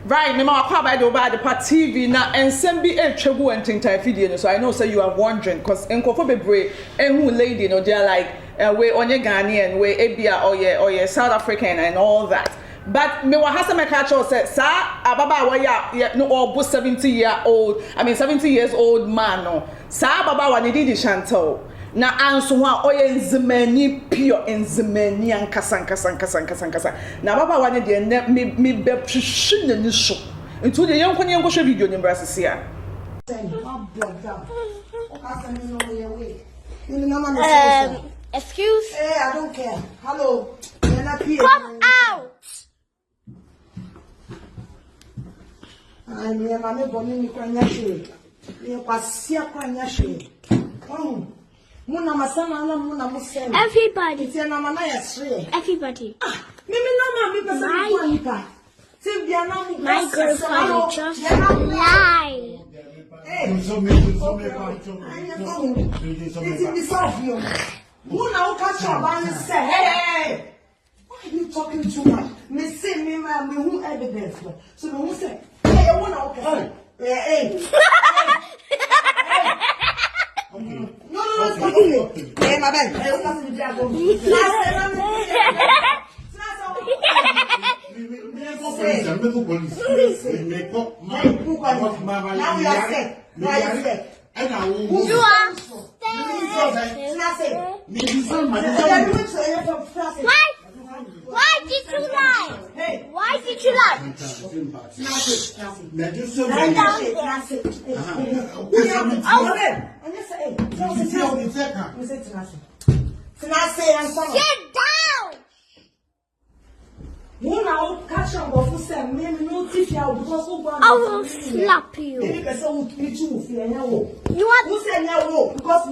Right, me ma kwa by the TV na ensembi e twegu entinta video so I know say you are wondering cause enkofo bebre ehun lady no they are like we onye Ghanaian we ebia or South African and all that. But me wa hasa me catch say sa ababa wa ya no obo 70 years old man no. Sa ababa wa ne di Chantal. Na anso ho oye nzemani pure nzemani ankasa na baba wane de me be hwehwe nani so ntu de yenko hwe video ni brasese a excuse hey I don't care hello come out I'm here mama boni ni kwanya hwe ni kwasia kwanya hwe everybody. Everybody. My girlfriend just lied. Hey, why are you talking too much? Me say me who evidence. So me say, hey, I wanna okay. Hey. No, hey, my bad. Why did you lie? Why did you lie? Sit down. I will slap you. You want? Because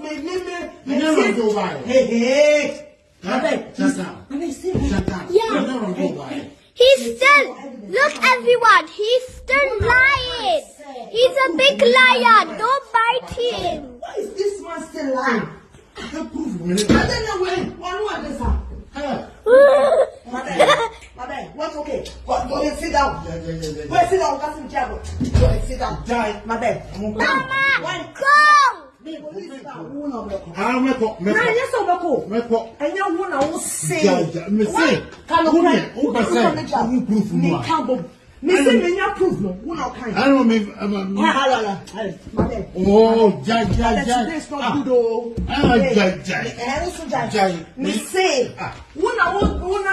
He's still. Look, everyone. He's still lying. He's a big liar. Don't bite him. Why is this man still lying? I don't know when. What's okay? Go and sit down. Go and sit down. Go and sit down. My bad. Mama, go. People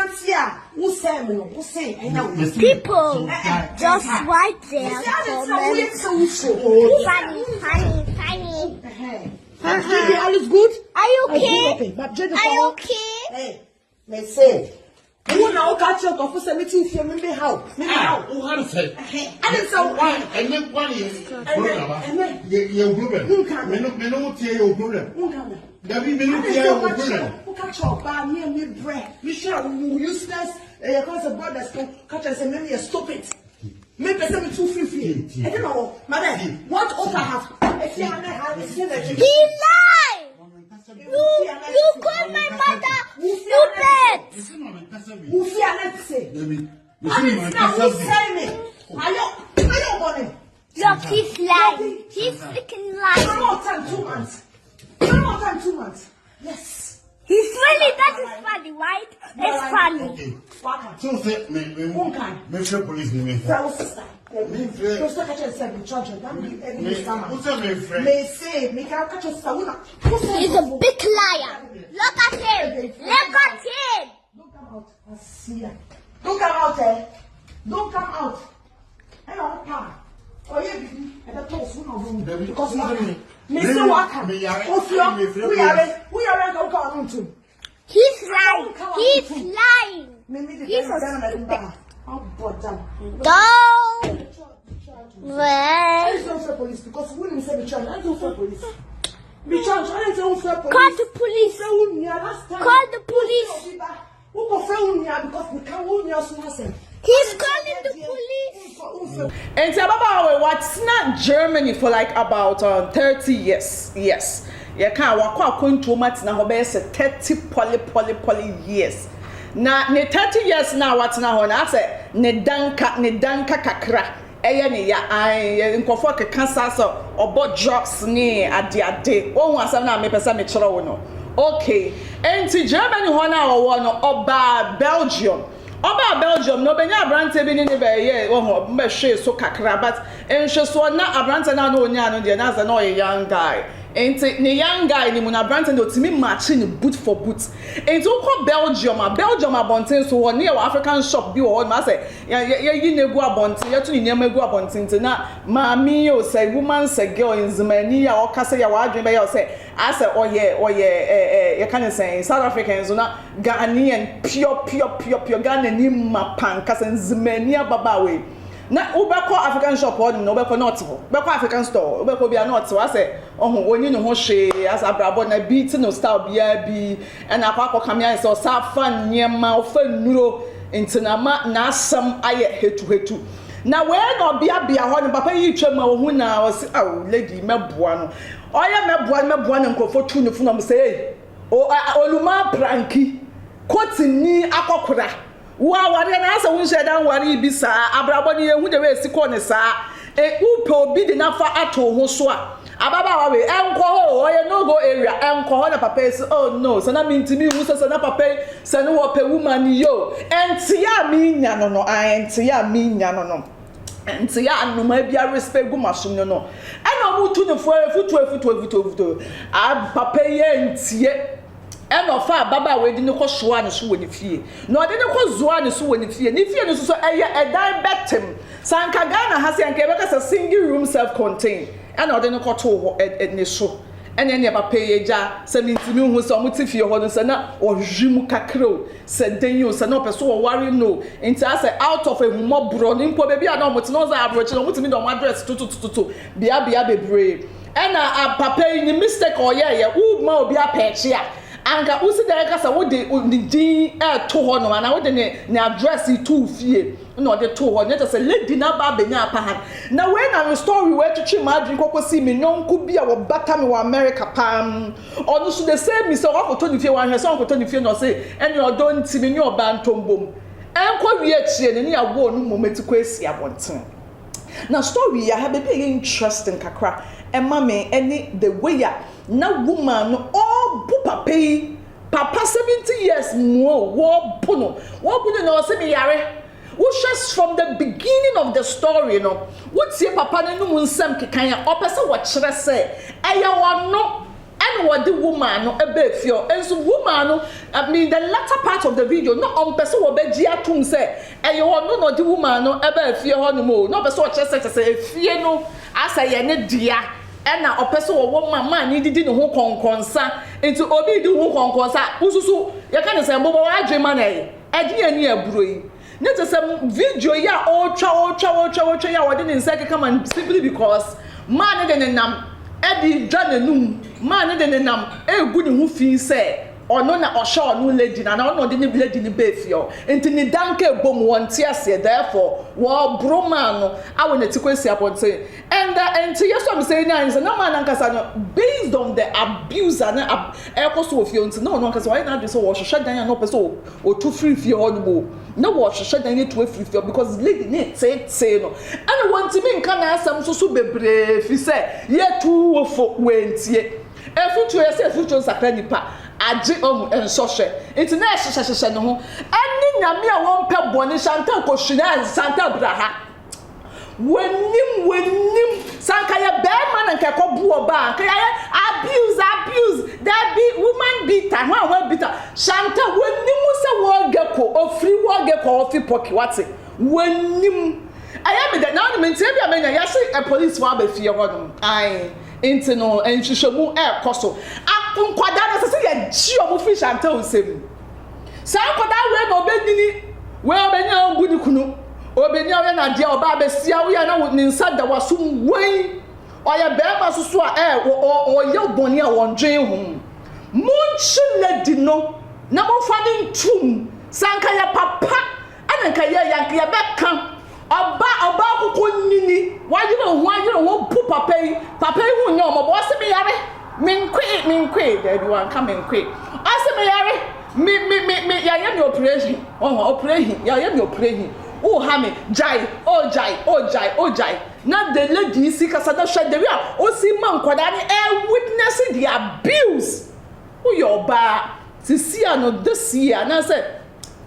just right there funny. All is good? Are you okay? Are you okay? Hey, let's say. Who now catch up of us and let you feel me how? Who had said? I didn't say why. And then 1 year. Your problem. Who can your problem? That we believe your problem. Who catch up by me bread? Michelle, useless. Because the brothers catch us and maybe stop it. Maybe some 250. I don't know, madam. What offer have? He lied. You call my mother stupid. Who fear not say? What is now who say me? Are you money? Look, he's lying. He's freaking lying. 1 more time, 2 months. 1 more time, 2 months. Yes. He's really, that is funny, right? It's funny. Okay. So say me police me. Sister. He's a big liar. Look at him. Look at him. Don't come out. I see ya. Don't come out, eh? Don't come out. Hello, pa. Oh, yeah, and the toast will not room because Mr. Walker. We are going to. He's lying. He's lying. He's a don't. I don't police because we didn't say the charge. I don't say police. The charge. I don't say police. Call the police. Call the police. Who go phone me because we can't hold me as He's calling the police. And Baba, what's not Germany for like about 30 years. Yes. You can't walk to much now, 30 poly years. Now, 30 years now, what's now on? I said, ne danka kakra eye ne ya nkofo keka sasa obo drugs ni ade ohun asam na me pesa me kire wo no okay enti Germany ho na wo no oba Belgium no benya abrante bi ni ne be ye ohun me hwe so kakra but enhwe so na abrante na onya no de na za na oye young guy enti ne young guy ni mu na abrante no timi matching boot for boot enti uko Belgium abonten so one near African shop bi wo ma say ye negu abonten ye tu ni negu abonten na maami o say woman say girl in Zimani ya o kase ya wa adwen be ya say ase oye you can say South Africans na Ghanaian pure Ghana ni mapan kase Zimani baba we na ubeko African shop or no ubeko not ubeko African store ubeko bia not so say ohun oni no ho hwe as abrabo na beat no style bia bi and akwa kamia say o sa fan niema o fa nuro intinama na asam aye hetu na we no bia ho ne papa yi twema ohun na o say aw lady meboa no oya meboa na nkofo tu ne fu no say o oluma pranki kotini akokora wa wari na asa wun shedan wari bi sa abrabo ni ehu de we siko ne sa upe obi de nafa ato ho so a ababa wa we enko ho oye no go area enko ho na papa say oh no so na mintimi hu so na papa say no wo pe woman yo entia mi nya no entia mi nya no entia anuma bia respect gu masum no ena mu tu ne futu papa ye entie eno fa baba we di ne ko soa ne so woni fie no de ne ko zoa ne so woni fie ne fie ne so eye edan betem sanka Ghana ha se anka be ka single room self contained eno de ne ko to ne so ene ne papa ye ja se mintimi hu so muti fie ho no se na ohwimu kakro se den se na opeso wo worry no nti ase out of a humo bro ni mpo be bia na omuti no za abrochi no mutimi do mo address tutu bia bebre ena papa ni mistake oye wo ma obi apeche a anka usi da kasa wo de din to ho no na wo de ne address to fie no de to ho ne to say lady na ba benya pa na we na story we to chi madrin kokosi mi nonku bia wo bata mi wo America pam onu so the same mi so wo to ni fie wa hwe so wo to ni fie no say eni odo ntimi ni oba ntombom enko wie chie ne ya wo no mometikwa esi abonten na story ya ha be interesting kakra emma me any the way ya na woman no all bu papa 70 years more wo bu no say me yare wo just from the beginning of the story no what see papa no mu nsam kekan ya opese wo kire say eye wono and what the woman no ebe fio enso woman no I mean the latter part of the video no on person wo be gia tum say eye wono no the woman no ebe fio ho no mo no person wo kire say efie no asa ye ne dia ena opeso wo mama ni didi no ho konkonsa enti obi di ho konkonsa ususu ye ka ne se mbobo wa adwema na e edi ani aburo yi ne te se video ya o twa ya wode ne nsa keka man simply because man de ne nam edi dwa nanum man de ne nam egu ne ho fi se ono na osho no lady na ono de ne lady ne befio enti ni danke bom wonte ase therefore wo broma no awo na tikwesi aponte and enti yeso am say na na man ankasa no based on the abuse na ekoso ofio enti no ankasa why na do so wo hwehwe dan no person o tu free fie ho no na wo hwehwe dan ne tu free fie because lady ne tete no and want me nka na asam so bebre fi say ye tu wo fo wentie efutu ese efutu sakra nipa aji ensohwe enti na hyehyehye no ho ani nyame a won pe boni shanta kohwina santa braha wenim sanka ya be man nka kobu oba nka ya abuse that be woman beater ho beater shanta wenim se wo geko ofri wo geko ofi poki wate wenim aya me that now me ntia bia menya ya say a police wa ba fie ho no ai enti no enhwehwemu koso nkwada na sese ye ji omo fi shanta osem sa nkwada we na obedini we obenya ombudi kunu obenya we na dia oba besia we na ni nsa da wasum wei oya bema susu a oye boni a wondwen hum munchi lady no na mo fa ni ntum sanka ya papa ananka ya yanka ya beka oba kokko nini wajire ho pu papa yi hu nya omo bo se me yare minkwe there you come minkwe ase me yare me ya ye me operation operation ya ye me operation oh hame jai oh jai na the lady see kasa na hwe the way o si man kwada ni witnessing the abuse who your ba sisi ano this year na say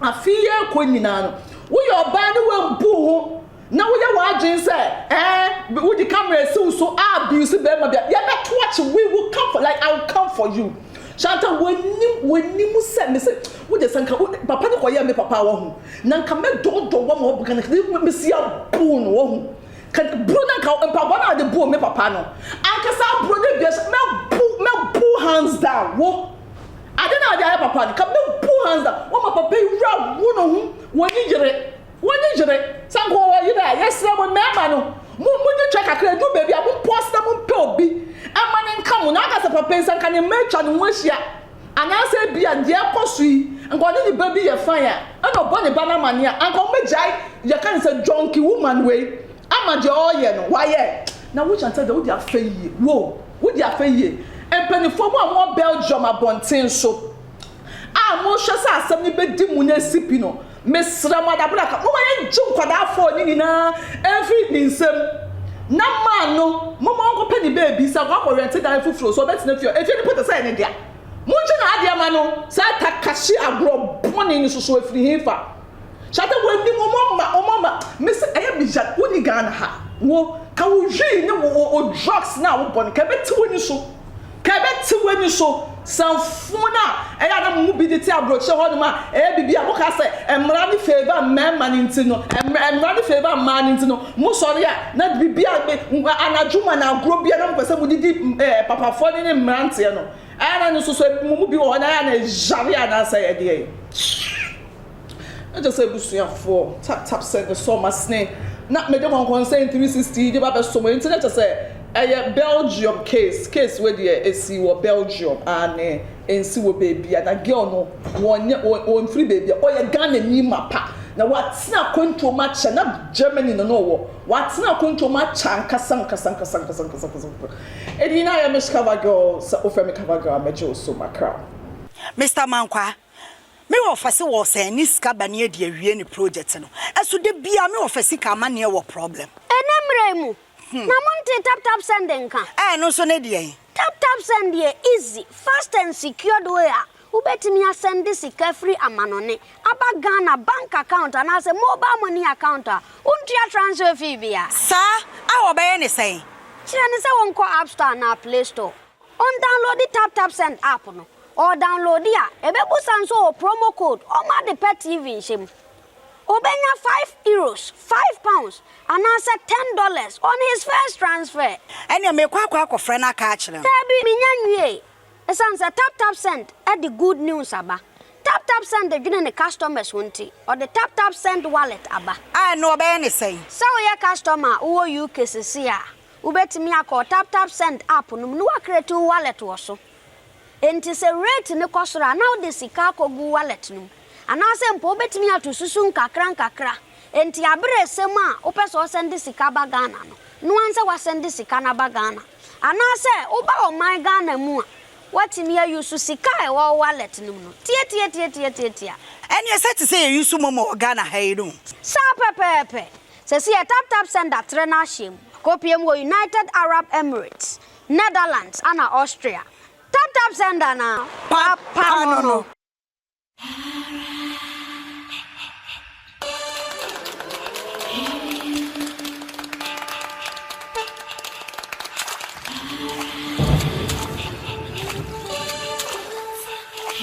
afiye ko nyina no who your ba ni we mpu ho na wo ya wa adwen say wo di camera so abuse be ma bia ya beto watch we will come for like I will come for you Shanta when mu se me se wo de sanka papa ne koye me papa wo hu na nka me do wo ma obuka na me si abu no wo hu ka bro na ka papa na de bu me papa no anka sa bro de bia me bu hands down wo ade na de papa ni ka me bu hands down wo ma papa wura wo no hu woni jere sanko wo yira yesra mo me ama no mu di check akra do baby a mu post na mu pe obi amane nka mu na aka se papa nsan ka ne mecha no hwahia anase bia de ekosui nko ne baby ye fan ya ana obo ne bana mane a anko mejai ye kan se junkie woman way amaje oye no waye na wo chanta de wo di afeye wo di afeye empanifo mu a mo Belgium abonten so a mo hwe sa asem ni bedi mu na sipi no mesra madabra ka mo ye jum kwada fo ni na every ninsem na man no mo ko pe ni baby sa kwa rent dan fufuro so bet na fio e fie ni put say ni dia mo nche na adia ma no sa takashi agro boni ni so afiri hefa shata wo ni mo mama miss eye bija woni Ghana ha wo ka wo hwi ni wo drugs na wo boni ka beti woni so sanfuna eya na mu bi diti abroche ho no ma bibia mo ka se emra ni favor man intino emra ni favor man intino mo sori a na bibia be anadwuma na agro bia na mo pese mo didi papa fo ni mrante no ana no so mu bi ho na ya na jare na say e de I just say busuya for tap said the summer snake na me de kon say 360 de ba be so mo internet just say a Belgium case where the AC or Belgium and NC wo baby and a girl no one free baby or ya Ghana ni mapa na what's na konto match na Germany no wo what's na konto match kasan edina ya mishkava girl sa ofemi kava girl mejo so makra Mr. Mankwa me wo fase wo say ni ska bane e de awie ni project no eso de bia me wo fase ka ma ne wo problem enemremu na monte tap sending ka no so ne de tap send ye easy fast and secured way ubetimi asend sika free amanone aba Ghana bank account and as a mobile money account untia transfer fee bia sa a wo be ne say kire ne say won ko app store na play store on download the tap send app no or download ya ebebu sanso promo code o ma de pet TV shim obenya €5, £5 and answer $10 on his first transfer. Enya me kwa friend aka a kire. Tabi minyanwie. Esan say tap send at the good news aba. Tap send the gene customers wonti or the tap send wallet aba. No obey ne say. So your customer wo UK sisi a. Ubetimi akọ tap send app no no create wallet wo so. Enti se rate ne kosora now the sika kogu wallet no. Anase mpo betimi atosusu nkakra enti abere sem a opeso send sika ba Ghana no anse wa send sika na ba Ghana anase oba o my Ghana mu a watimi ayusu sika e wo wallet no tie eni se te say yusu momo Ghana hayiru sa pepepe se si tap send atre na hiem kopiem wo United Arab Emirates Netherlands ana Austria tap send na papa no